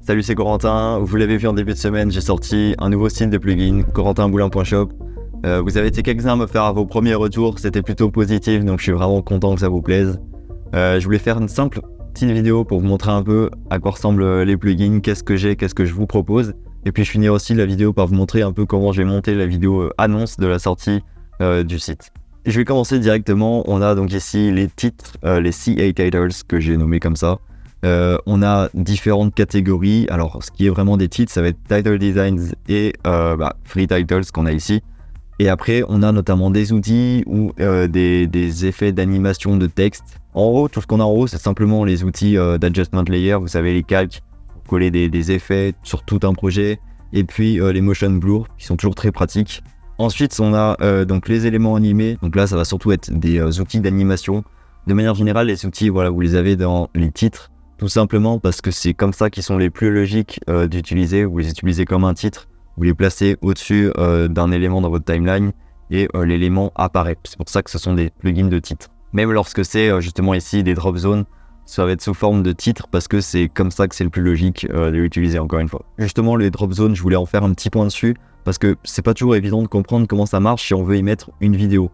Salut, c'est Corentin. Vous l'avez vu en début de semaine, j'ai sorti un nouveau site de plugin, corentinboulin.shop. Vous avez été quelques-uns à me faire vos premiers retours, c'était plutôt positif, donc je suis vraiment content que ça vous plaise. Je voulais faire une simple petite vidéo pour vous montrer un peu à quoi ressemblent les plugins, qu'est-ce que j'ai, qu'est-ce que je vous propose. Et puis je finirai aussi la vidéo par vous montrer un peu comment j'ai monté la vidéo annonce de la sortie du site. Et je vais commencer directement. On a donc ici les titres, les CA titles que j'ai nommés comme ça. On a différentes catégories. Alors, ce qui est vraiment des titres, ça va être Title Designs et Free Titles qu'on a ici. Et après, on a notamment des outils ou des effets d'animation de texte. En haut, tout ce qu'on a en haut, c'est simplement les outils d'adjustment layer. Vous savez, les calques, pour coller des effets sur tout un projet. Et puis, les motion blur, qui sont toujours très pratiques. Ensuite, on a donc les éléments animés. Donc là, ça va surtout être des outils d'animation. De manière générale, les outils, voilà, vous les avez dans les titres. Tout simplement parce que c'est comme ça qu'ils sont les plus logiques d'utiliser. Vous les utilisez comme un titre, vous les placez au-dessus d'un élément dans votre timeline et l'élément apparaît. C'est pour ça que ce sont des plugins de titres. Même lorsque c'est justement ici des drop zones, ça va être sous forme de titre parce que c'est comme ça que c'est le plus logique de l'utiliser encore une fois. Justement, les drop zones, je voulais en faire un petit point dessus parce que c'est pas toujours évident de comprendre comment ça marche si on veut y mettre une vidéo.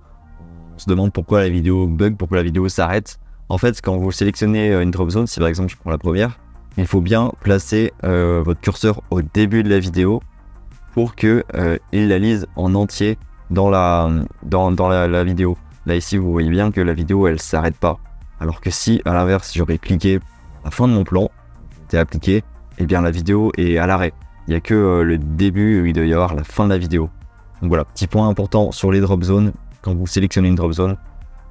On se demande pourquoi la vidéo bug, pourquoi la vidéo s'arrête. En fait, quand vous sélectionnez une drop zone, si par exemple je prends la première, il faut bien placer votre curseur au début de la vidéo pour qu'il la lise en entier dans la vidéo. Là ici, vous voyez bien que la vidéo elle s'arrête pas. Alors que si à l'inverse j'aurais cliqué à la fin de mon plan, c'était appliqué, et bien la vidéo est à l'arrêt. Il n'y a que le début où il doit y avoir la fin de la vidéo. Donc voilà, petit point important sur les drop zones. Quand vous sélectionnez une drop zone,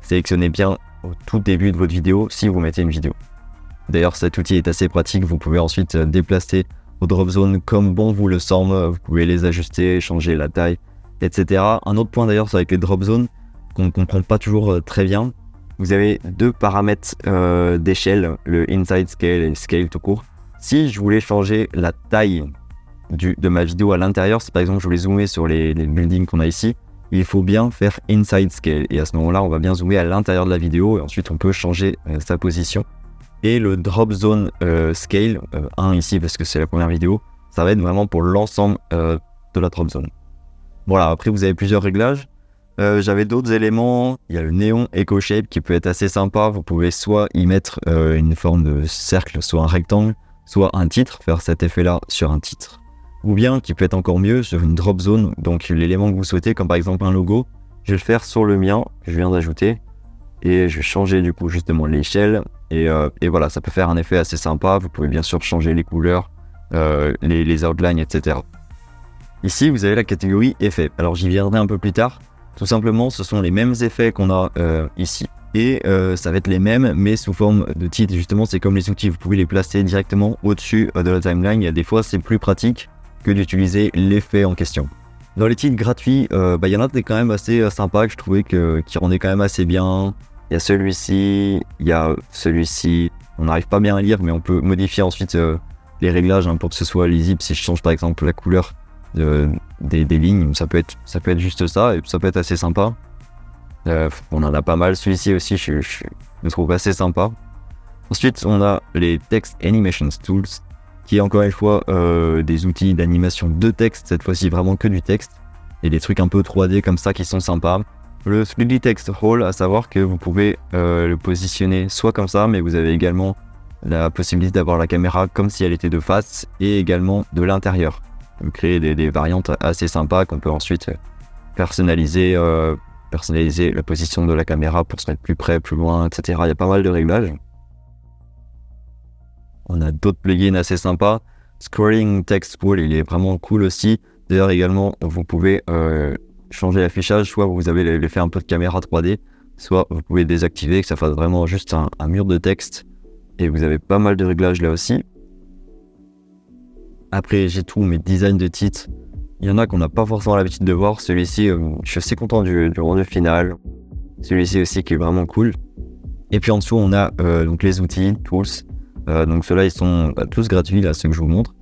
sélectionnez bien au tout début de votre vidéo si vous mettez une vidéo. D'ailleurs, cet outil est assez pratique. Vous pouvez ensuite déplacer vos drop zones comme bon vous le semble. Vous pouvez les ajuster, changer la taille, etc. Un autre point d'ailleurs, c'est avec les drop zones qu'on ne comprend pas toujours très bien. Vous avez deux paramètres d'échelle, le inside scale et scale tout court. Si je voulais changer la taille de ma vidéo à l'intérieur, si par exemple je voulais zoomer sur les buildings qu'on a ici, il faut bien faire inside scale et à ce moment-là on va bien zoomer à l'intérieur de la vidéo et ensuite on peut changer sa position. Et le drop zone scale 1 ici parce que c'est la première vidéo, ça va être vraiment pour l'ensemble de la drop zone. Voilà, après vous avez plusieurs réglages. J'avais d'autres éléments, il y a le néon echo shape qui peut être assez sympa. Vous pouvez soit y mettre une forme de cercle, soit un rectangle, soit un titre, faire cet effet là sur un titre. Ou bien, qui peut être encore mieux, sur une drop zone, donc l'élément que vous souhaitez, comme par exemple un logo, je vais le faire sur le mien, que je viens d'ajouter, et je vais changer du coup justement l'échelle, et voilà, ça peut faire un effet assez sympa. Vous pouvez bien sûr changer les couleurs, les outlines, etc. Ici, vous avez la catégorie effets. Alors j'y viendrai un peu plus tard. Tout simplement, ce sont les mêmes effets qu'on a ici. Et ça va être les mêmes, mais sous forme de titres. Justement, c'est comme les outils, vous pouvez les placer directement au-dessus de la timeline. Il y a des fois, c'est plus pratique que d'utiliser l'effet en question. Dans les titres gratuits, il y en a des quand même assez sympas que je trouvais qui rendaient quand même assez bien. Il y a celui-ci, il y a celui-ci. On n'arrive pas bien à lire, mais on peut modifier ensuite les réglages pour que ce soit lisible. Si je change par exemple la couleur des lignes, ça peut être juste ça et ça peut être assez sympa. On en a pas mal. Celui-ci aussi, je le trouve assez sympa. Ensuite, on a les Text Animations Tools, qui est encore une fois des outils d'animation de texte, cette fois-ci vraiment que du texte, et des trucs un peu 3D comme ça qui sont sympas. Le 3D Text Roll, à savoir que vous pouvez le positionner soit comme ça, mais vous avez également la possibilité d'avoir la caméra comme si elle était de face, et également de l'intérieur. Vous créez des variantes assez sympas qu'on peut ensuite personnaliser la position de la caméra pour se mettre plus près, plus loin, etc. Il y a pas mal de réglages. On a d'autres plugins assez sympas. Scrolling Text Pool, il est vraiment cool aussi. D'ailleurs également, vous pouvez changer l'affichage. Soit vous avez l'effet un peu de caméra 3D, soit vous pouvez désactiver, que ça fasse vraiment juste un mur de texte. Et vous avez pas mal de réglages là aussi. Après, j'ai tous mes designs de titres. Il y en a qu'on n'a pas forcément l'habitude de voir. Celui-ci, je suis assez content du rendu final. Celui-ci aussi qui est vraiment cool. Et puis en dessous, on a donc les outils, tools. Donc ceux-là, ils sont tous gratuits, là, ceux que je vous montre.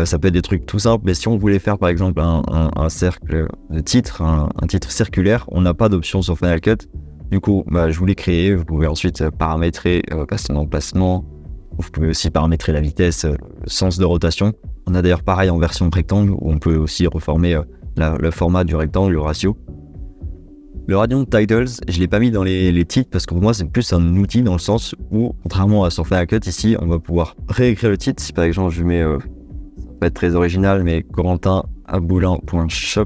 Ça peut être des trucs tout simples, mais si on voulait faire par exemple un cercle de titre, un titre circulaire, on n'a pas d'option sur Final Cut. Du coup, je vous l'ai créé. Vous pouvez ensuite paramétrer son emplacement, Vous pouvez aussi paramétrer la vitesse, le sens de rotation. On a d'ailleurs pareil en version rectangle où on peut aussi reformer le format du rectangle, le ratio. Le Radiant Titles, je ne l'ai pas mis dans les titres parce que pour moi c'est plus un outil dans le sens où, contrairement à sur Final Cut, ici on va pouvoir réécrire le titre. Si par exemple je mets, ça va pas être très original, mais corentinaboulan.shop,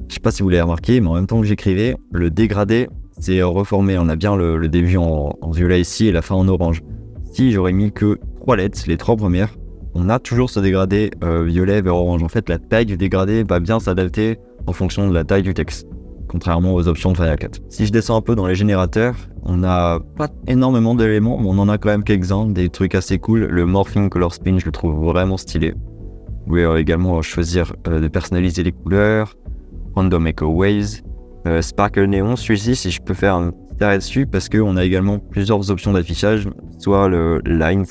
je sais pas si vous l'avez remarqué, mais en même temps que j'écrivais, le dégradé c'est reformé. On a bien le début en violet ici et la fin en orange. Si j'aurais mis que 3 lettres, les 3 premières, on a toujours ce dégradé violet vers orange. En fait, la taille du dégradé va bien s'adapter en fonction de la taille du texte, contrairement aux options de Final Cut. Si je descends un peu dans les générateurs, on n'a pas énormément d'éléments, mais on en a quand même quelques-uns, des trucs assez cool. Le Morphing Color Spin, je le trouve vraiment stylé. Vous pouvez également choisir de personnaliser les couleurs, Random Echo Waves, Sparkle Neon. Celui-ci, si je peux faire un petit arrêt dessus, parce qu'on a également plusieurs options d'affichage, soit le Lines,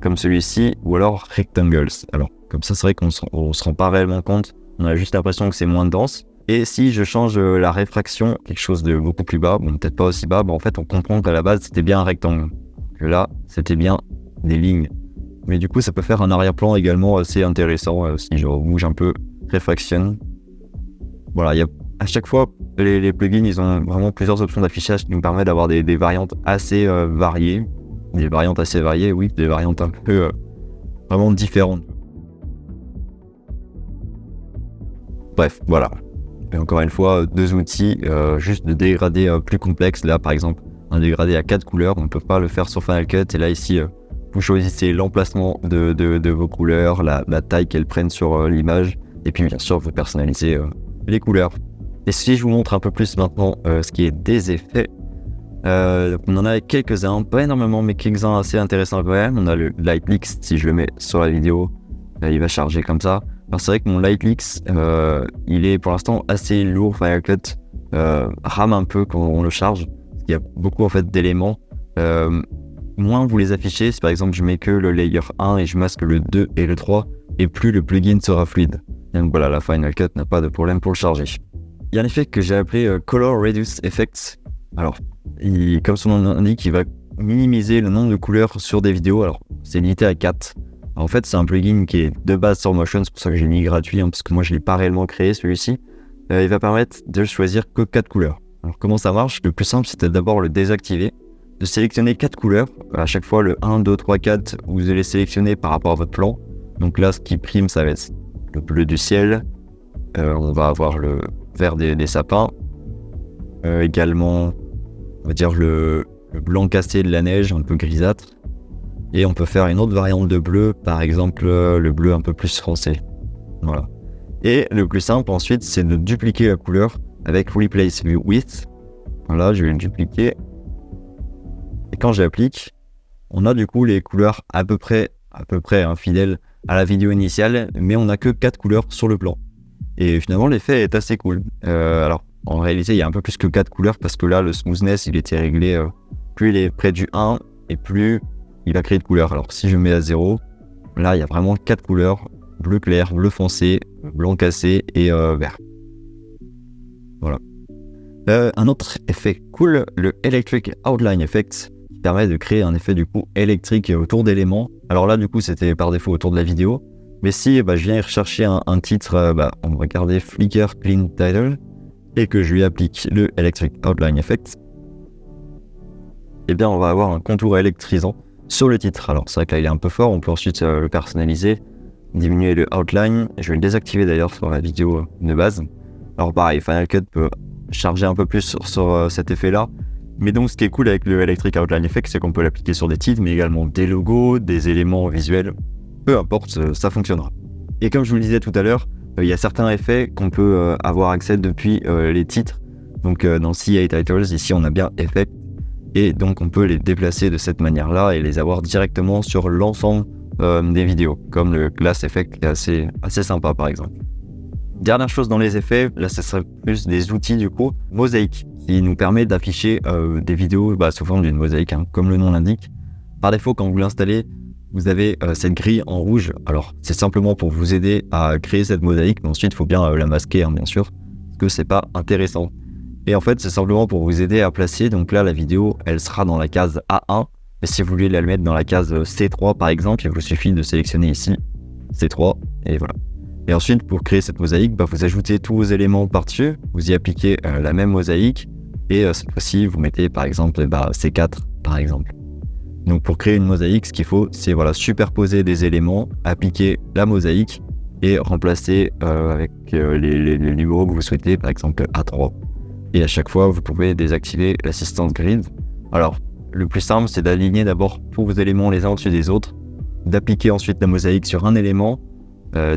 comme celui-ci, ou alors Rectangles. Alors, comme ça, c'est vrai qu'on se rend pas réellement compte, on a juste l'impression que c'est moins dense. Et si je change la réfraction, quelque chose de beaucoup plus bas, bon peut-être pas aussi bas, en fait on comprend qu'à la base c'était bien un rectangle. Que là, c'était bien des lignes. Mais du coup ça peut faire un arrière-plan également assez intéressant si je bouge un peu, réfraction. Voilà, à chaque fois, les plugins ils ont vraiment plusieurs options d'affichage qui nous permettent d'avoir des variantes assez variées. Des variantes assez variées, oui, des variantes un peu vraiment différentes. Bref, voilà. Et encore une fois, 2 outils, juste de dégradés plus complexes. Là, par exemple, un dégradé à 4 couleurs, on ne peut pas le faire sur Final Cut. Et là, ici, vous choisissez l'emplacement de vos couleurs, la taille qu'elles prennent sur l'image. Et puis, bien sûr, vous personnalisez les couleurs. Et si je vous montre un peu plus maintenant ce qui est des effets, on en a quelques-uns, pas énormément, mais quelques-uns assez intéressants quand même. On a le Light Leaks, si je le mets sur la vidéo, il va charger comme ça. Alors c'est vrai que mon Light Leaks, il est pour l'instant assez lourd. Final Cut rame un peu quand on le charge, parce qu'il y a beaucoup en fait d'éléments. Moins vous les affichez, si par exemple je mets que le layer 1 et je masque le 2 et le 3, et plus le plugin sera fluide. Donc voilà, la Final Cut n'a pas de problème pour le charger. Il y a un effet que j'ai appelé Color Reduce Effect. Alors, comme son nom l'indique, il va minimiser le nombre de couleurs sur des vidéos. Alors, c'est limité à 4. En fait, c'est un plugin qui est de base sur Motion, c'est pour ça que j'ai mis gratuit, parce que moi je ne l'ai pas réellement créé celui-ci. Il va permettre de choisir que 4 couleurs. Alors comment ça marche? Le plus simple, c'était d'abord le désactiver, de sélectionner 4 couleurs. À chaque fois, le 1, 2, 3, 4, vous allez sélectionner par rapport à votre plan. Donc là, ce qui prime, ça va être le bleu du ciel, on va avoir le vert des sapins, également, on va dire le blanc cassé de la neige, un peu grisâtre. Et on peut faire une autre variante de bleu, par exemple le bleu un peu plus foncé. Voilà. Et le plus simple ensuite, c'est de dupliquer la couleur avec Replace With. Voilà, je vais le dupliquer. Et quand j'applique, on a du coup les couleurs à peu près fidèles à la vidéo initiale, mais on n'a que 4 couleurs sur le plan. Et finalement, l'effet est assez cool. Alors, en réalité, il y a un peu plus que 4 couleurs parce que là, le smoothness, il était réglé. Plus il est près du 1 et plus il va créer de couleurs. Alors si je mets à 0, là il y a vraiment 4 couleurs, bleu clair, bleu foncé, blanc cassé et vert. Voilà. Un autre effet cool, le Electric Outline Effect, qui permet de créer un effet du coup électrique autour d'éléments. Alors là du coup c'était par défaut autour de la vidéo, mais si je viens y rechercher un titre, on va regarder Flickr Clean Title, et que je lui applique le Electric Outline Effect, et bien on va avoir un contour électrisant sur le titre. Alors c'est vrai que là il est un peu fort, on peut ensuite le personnaliser, diminuer le outline, je vais le désactiver d'ailleurs sur la vidéo de base. Alors pareil, Final Cut peut charger un peu plus sur cet effet là, mais donc ce qui est cool avec le Electric Outline Effect, c'est qu'on peut l'appliquer sur des titres, mais également des logos, des éléments visuels, peu importe, ça fonctionnera. Et comme je vous le disais tout à l'heure, il y a certains effets qu'on peut avoir accès depuis les titres, donc dans CA Titles, ici on a bien Effect, et donc on peut les déplacer de cette manière-là et les avoir directement sur l'ensemble des vidéos, comme le Glass Effect qui est assez sympa par exemple. Dernière chose dans les effets, là ce serait plus des outils du coup, Mosaic, qui nous permet d'afficher des vidéos sous forme d'une mosaïque, comme le nom l'indique. Par défaut, quand vous l'installez, vous avez cette grille en rouge. Alors c'est simplement pour vous aider à créer cette mosaïque, mais ensuite il faut bien la masquer bien sûr, parce que c'est pas intéressant. Et en fait, c'est simplement pour vous aider à placer. Donc là, la vidéo, elle sera dans la case A1. Et si vous voulez la mettre dans la case C3 par exemple, il vous suffit de sélectionner ici C3 et voilà. Et ensuite, pour créer cette mosaïque, vous ajoutez tous vos éléments par-dessus, vous y appliquez la même mosaïque et cette fois-ci, vous mettez par exemple C4 par exemple. Donc pour créer une mosaïque, ce qu'il faut, c'est superposer des éléments, appliquer la mosaïque et remplacer avec les numéros que vous souhaitez, par exemple A3. Et à chaque fois, vous pouvez désactiver l'assistance grid. Alors, le plus simple, c'est d'aligner d'abord tous vos éléments les uns au-dessus des autres, d'appliquer ensuite la mosaïque sur un élément,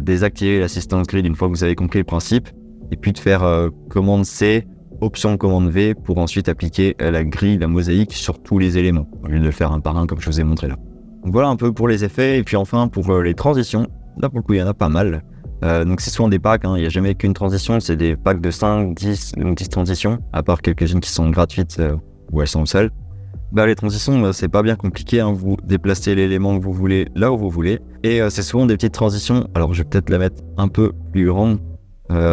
désactiver l'assistance grid une fois que vous avez compris le principe, et puis de faire commande C, option commande V pour ensuite appliquer la grille, la mosaïque sur tous les éléments, au lieu de le faire un par un comme je vous ai montré là. Donc voilà un peu pour les effets, et puis enfin pour les transitions, là pour le coup il y en a pas mal. Donc c'est souvent des packs, il n'y a jamais qu'une transition, c'est des packs de 5, 10, donc 10 transitions, à part quelques-unes qui sont gratuites ou elles sont seules. Les transitions, c'est pas bien compliqué, vous déplacez l'élément que vous voulez là où vous voulez, et c'est souvent des petites transitions. Alors je vais peut-être la mettre un peu plus grande.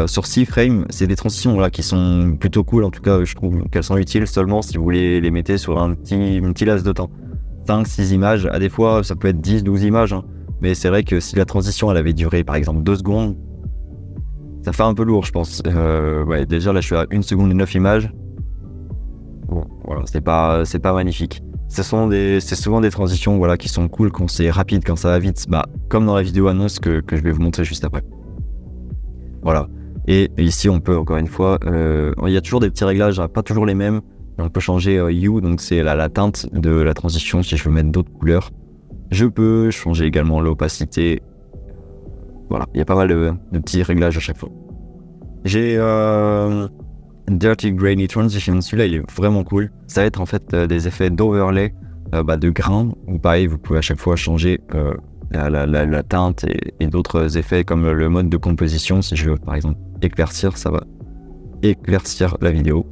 Sur 6 frames, c'est des transitions qui sont plutôt cool, en tout cas je trouve qu'elles sont utiles seulement si vous voulez les mettre sur un petit laps de temps. 5, 6 images, à des fois ça peut être 10, 12 images, mais c'est vrai que si la transition elle avait duré par exemple 2 secondes, ça fait un peu lourd je pense. Déjà là je suis à 1 seconde et 9 images. Bon, voilà, c'est pas magnifique. C'est souvent des transitions qui sont cool quand c'est rapide, quand ça va vite, comme dans la vidéo annonce que je vais vous montrer juste après. Voilà. Et ici, on peut encore une fois, il y a toujours des petits réglages, pas toujours les mêmes. On peut changer Hue, donc c'est la teinte de la transition si je veux mettre d'autres couleurs. Je peux changer également l'opacité. Voilà, il y a pas mal de petits réglages à chaque fois. J'ai Dirty Grainy Transition, celui-là il est vraiment cool. Ça va être en fait des effets d'overlay, de grain, où pareil vous pouvez à chaque fois changer la teinte et d'autres effets comme le mode de composition. Si je veux par exemple éclaircir, ça va éclaircir la vidéo.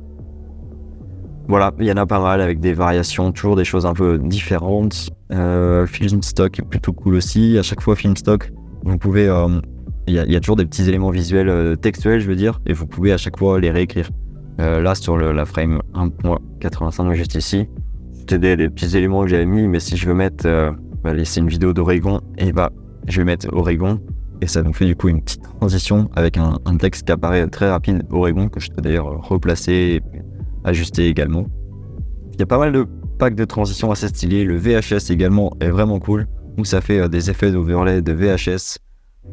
Voilà, il y en a pas mal avec des variations, toujours des choses un peu différentes. Film stock est plutôt cool aussi. À chaque fois film stock, vous pouvez, il y a toujours des petits éléments visuels, textuels je veux dire, et vous pouvez à chaque fois les réécrire. Là sur la frame 1.85 juste ici, c'était des petits éléments que j'avais mis, mais si je veux mettre c'est une vidéo d'Oregon, et je vais mettre Oregon, et ça nous fait du coup une petite transition avec un texte qui apparaît très rapide, Oregon, que je peux d'ailleurs replacer et ajuster également. Il y a pas mal de packs de transition assez stylés. Le VHS également est vraiment cool, où ça fait des effets d'overlay de VHS.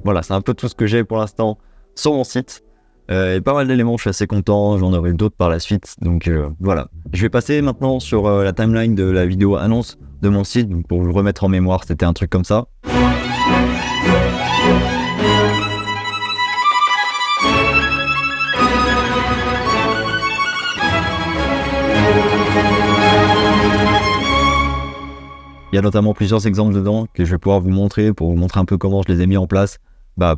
Voilà, c'est un peu tout ce que j'ai pour l'instant sur mon site. Et pas mal d'éléments, je suis assez content, j'en aurai d'autres par la suite, donc voilà. Je vais passer maintenant sur la timeline de la vidéo annonce de mon site, donc pour vous remettre en mémoire, c'était un truc comme ça. Il y a notamment plusieurs exemples dedans que je vais pouvoir vous montrer pour vous montrer un peu comment je les ai mis en place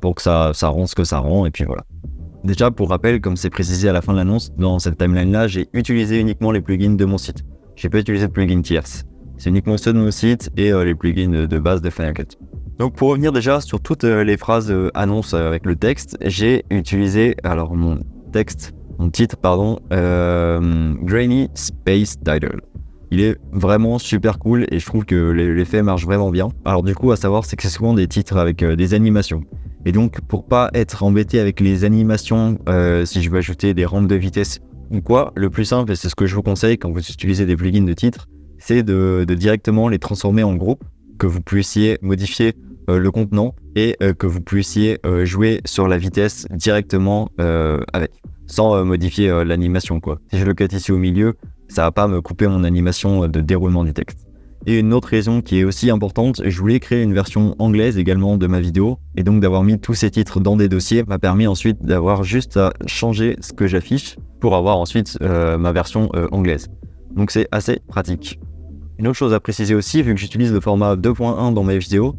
pour que ça rend ce que ça rend, et puis voilà. Déjà, pour rappel, comme c'est précisé à la fin de l'annonce, dans cette timeline-là, j'ai utilisé uniquement les plugins de mon site. J'ai pas utilisé de plugins tierces. C'est uniquement ceux de mon site et les plugins de base de Final Cut. Donc pour revenir déjà sur toutes les phrases annonces avec le texte, j'ai utilisé mon titre, Grainy Space Title. Il est vraiment super cool et je trouve que l'effet marche vraiment bien. Alors du coup, à savoir, c'est que c'est souvent des titres avec des animations. Et donc, pour pas être embêté avec les animations, si je veux ajouter des rampes de vitesse ou quoi, le plus simple, et c'est ce que je vous conseille quand vous utilisez des plugins de titres, c'est de directement les transformer en groupe, que vous puissiez modifier le contenant et que vous puissiez jouer sur la vitesse directement avec, sans modifier l'animation quoi. Si je le cut ici au milieu, ça va pas me couper mon animation de déroulement du texte. Et une autre raison qui est aussi importante, je voulais créer une version anglaise également de ma vidéo, et donc d'avoir mis tous ces titres dans des dossiers m'a permis ensuite d'avoir juste à changer ce que j'affiche pour avoir ensuite ma version anglaise. Donc c'est assez pratique. Une autre chose à préciser aussi, vu que j'utilise le format 2.1 dans mes vidéos,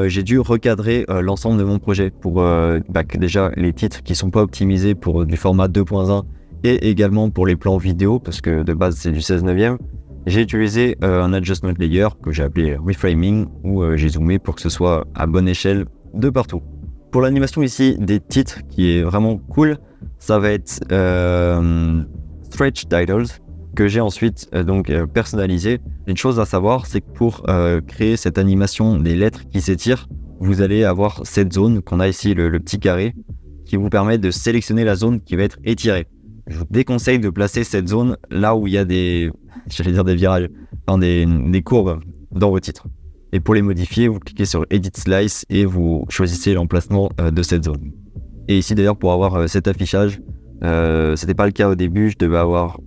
j'ai dû recadrer l'ensemble de mon projet pour que déjà les titres qui sont pas optimisés pour du format 2.1 et également pour les plans vidéo, parce que de base c'est du 16/9. J'ai utilisé un adjustment layer que j'ai appelé reframing, où j'ai zoomé pour que ce soit à bonne échelle de partout. Pour l'animation ici des titres qui est vraiment cool, ça va être stretch titles. que j'ai ensuite personnalisé. Une chose à savoir, c'est que pour créer cette animation des lettres qui s'étirent, vous allez avoir cette zone qu'on a ici, le petit carré, qui vous permet de sélectionner la zone qui va être étirée. Je vous déconseille de placer cette zone là où il y a des virages, des courbes dans vos titres. Et pour les modifier, vous cliquez sur Edit Slice et vous choisissez l'emplacement de cette zone. Et ici d'ailleurs, pour avoir cet affichage, c'était pas le cas au début, je devais avoir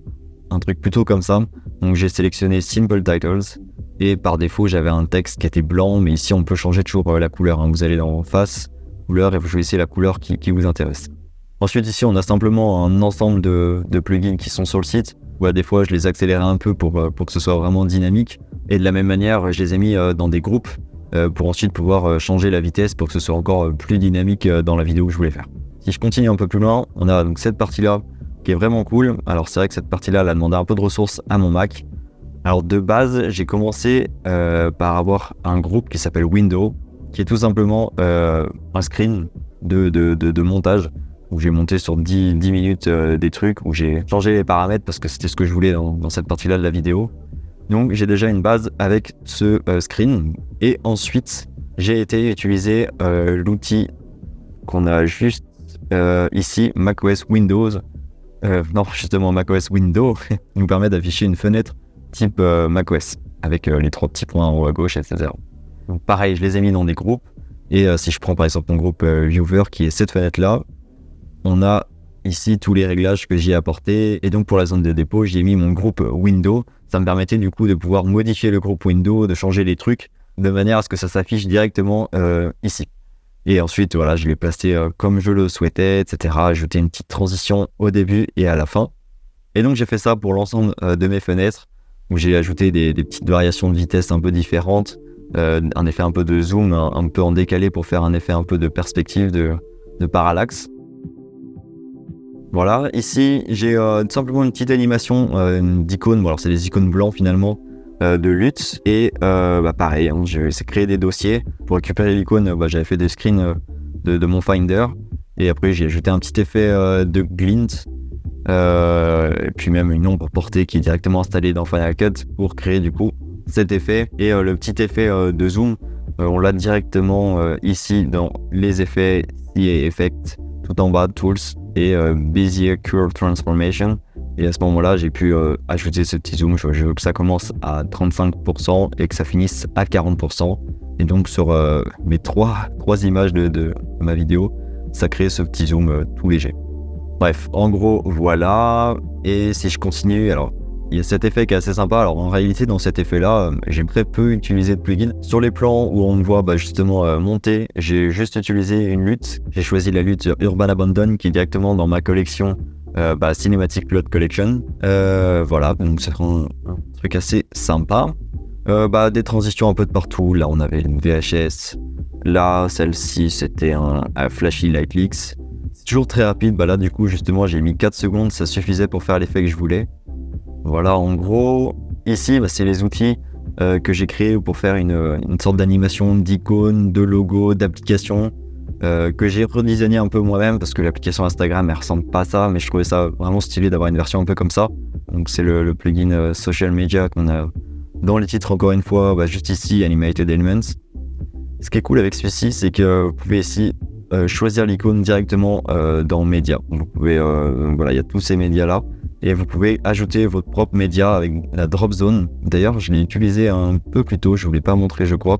un truc plutôt comme ça. Donc j'ai sélectionné Simple Titles et par défaut j'avais un texte qui était blanc, mais ici on peut changer toujours la couleur. Vous allez dans Face, couleur, et vous choisissez la couleur qui vous intéresse. Ensuite ici on a simplement un ensemble de plugins qui sont sur le site. Des fois je les accélérais un peu pour que ce soit vraiment dynamique. Et de la même manière je les ai mis dans des groupes pour ensuite pouvoir changer la vitesse pour que ce soit encore plus dynamique dans la vidéo que je voulais faire. Si je continue un peu plus loin, on a donc cette partie-là qui est vraiment cool. Alors c'est vrai que cette partie-là, elle a demandé un peu de ressources à mon Mac. Alors de base, j'ai commencé par avoir un groupe qui s'appelle Window, qui est tout simplement un screen de montage où j'ai monté sur 10 minutes des trucs, où j'ai changé les paramètres parce que c'était ce que je voulais dans cette partie-là de la vidéo. Donc j'ai déjà une base avec ce screen et ensuite j'ai été utiliser l'outil qu'on a juste ici, macOS Windows. Justement macOS Window nous permet d'afficher une fenêtre type macOS avec les 3 petits points en haut à gauche, etc. Donc pareil, je les ai mis dans des groupes et si je prends par exemple mon groupe Viewer qui est cette fenêtre là, on a ici tous les réglages que j'y ai apportés et donc pour la zone de dépôt j'ai mis mon groupe Window. Ça me permettait du coup de pouvoir modifier le groupe Window, de changer les trucs de manière à ce que ça s'affiche directement ici. Et ensuite, voilà, je l'ai placé comme je le souhaitais, etc. Ajouter une petite transition au début et à la fin. Et donc, j'ai fait ça pour l'ensemble de mes fenêtres, où j'ai ajouté des petites variations de vitesse un peu différentes, un effet un peu de zoom, un peu en décalé pour faire un effet un peu de perspective, de parallaxe. Voilà, ici, j'ai simplement une petite animation d'icônes. Alors, c'est des icônes blancs finalement. De lutte et pareil, j'ai créé des dossiers pour récupérer l'icône. J'avais fait des screens de mon Finder et après j'ai ajouté un petit effet de glint et puis même une ombre portée qui est directement installée dans Final Cut pour créer du coup cet effet et le petit effet de zoom on l'a directement ici dans les effets CA Effect tout en bas Tools et Bezier Curve Transformation. Et à ce moment-là, j'ai pu ajouter ce petit zoom. Je veux que ça commence à 35% et que ça finisse à 40%. Et donc sur mes trois images de ma vidéo, ça crée ce petit zoom tout léger. Bref, en gros, voilà. Et si je continue, alors il y a cet effet qui est assez sympa. Alors en réalité, dans cet effet-là, j'ai très peu utilisé de plugin. Sur les plans où on me voit justement monter, j'ai juste utilisé une lutte. J'ai choisi la lutte Urban Abandon qui est directement dans ma collection Cinematic Plot Collection. Voilà, donc c'est un truc assez sympa. Des transitions un peu de partout. Là, on avait une VHS. Là, celle-ci, c'était un Flashy Light Leaks. C'est toujours très rapide. Là, du coup, justement, j'ai mis 4 secondes. Ça suffisait pour faire l'effet que je voulais. Voilà, en gros, ici, c'est les outils que j'ai créés pour faire une sorte d'animation d'icônes, de logos, d'applications que j'ai redesigné un peu moi-même parce que l'application Instagram, elle ressemble pas à ça, mais je trouvais ça vraiment stylé d'avoir une version un peu comme ça. Donc c'est le plugin Social Media qu'on a dans les titres, encore une fois, juste ici, Animated Elements. Ce qui est cool avec celui-ci, c'est que vous pouvez ici choisir l'icône directement dans Média. Vous pouvez, il y a tous ces médias-là. Et vous pouvez ajouter votre propre média avec la drop zone. D'ailleurs, je l'ai utilisé un peu plus tôt, je ne vous l'ai pas montré, je crois.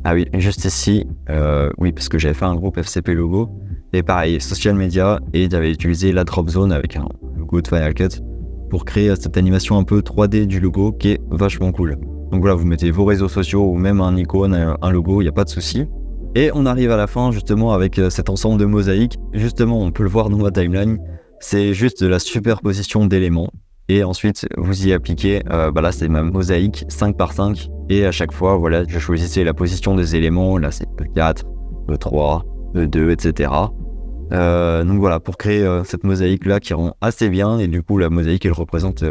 Ah oui, juste ici, oui, parce que j'avais fait un groupe FCP logo. Et pareil, social media, et j'avais utilisé la drop zone avec un logo de Final Cut pour créer cette animation un peu 3D du logo qui est vachement cool. Donc voilà, vous mettez vos réseaux sociaux ou même un icône, un logo, il n'y a pas de souci. Et on arrive à la fin justement avec cet ensemble de mosaïques. Justement, on peut le voir dans ma timeline. C'est juste de la superposition d'éléments et ensuite vous y appliquez, là c'est ma mosaïque 5 par 5 et à chaque fois voilà je choisissais la position des éléments, là c'est E4, E3, E2, etc. Donc voilà pour créer cette mosaïque là qui rend assez bien et du coup la mosaïque elle représente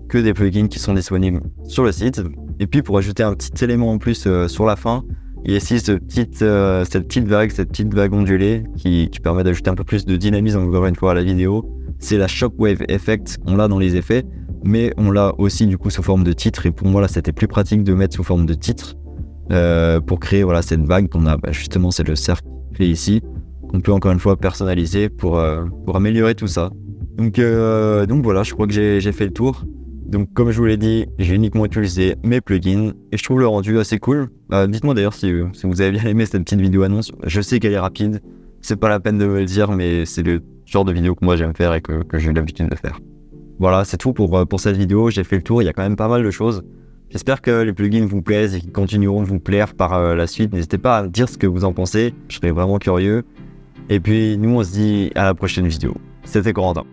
que des plugins qui sont disponibles sur le site. Et puis pour ajouter un petit élément en plus sur la fin, il y a ici cette petite vague ondulée qui permet d'ajouter un peu plus de dynamisme encore une fois à la vidéo. c'est la Shockwave Effect. On l'a dans les effets, mais on l'a aussi du coup sous forme de titre. Et pour moi là, c'était plus pratique de mettre sous forme de titre pour créer voilà cette vague qu'on a. Justement, c'est le cercle fait ici. On peut encore une fois personnaliser pour améliorer tout ça. Donc voilà, je crois que j'ai fait le tour. Donc comme je vous l'ai dit, j'ai uniquement utilisé mes plugins et je trouve le rendu assez cool. Dites-moi d'ailleurs si vous avez bien aimé cette petite vidéo annonce. Je sais qu'elle est rapide, c'est pas la peine de me le dire, mais c'est le genre de vidéo que moi j'aime faire et que j'ai l'habitude de faire. Voilà, c'est tout pour cette vidéo. J'ai fait le tour, il y a quand même pas mal de choses. J'espère que les plugins vous plaisent et qu'ils continueront de vous plaire par la suite. N'hésitez pas à me dire ce que vous en pensez, je serais vraiment curieux. Et puis nous on se dit à la prochaine vidéo. C'était Corentin.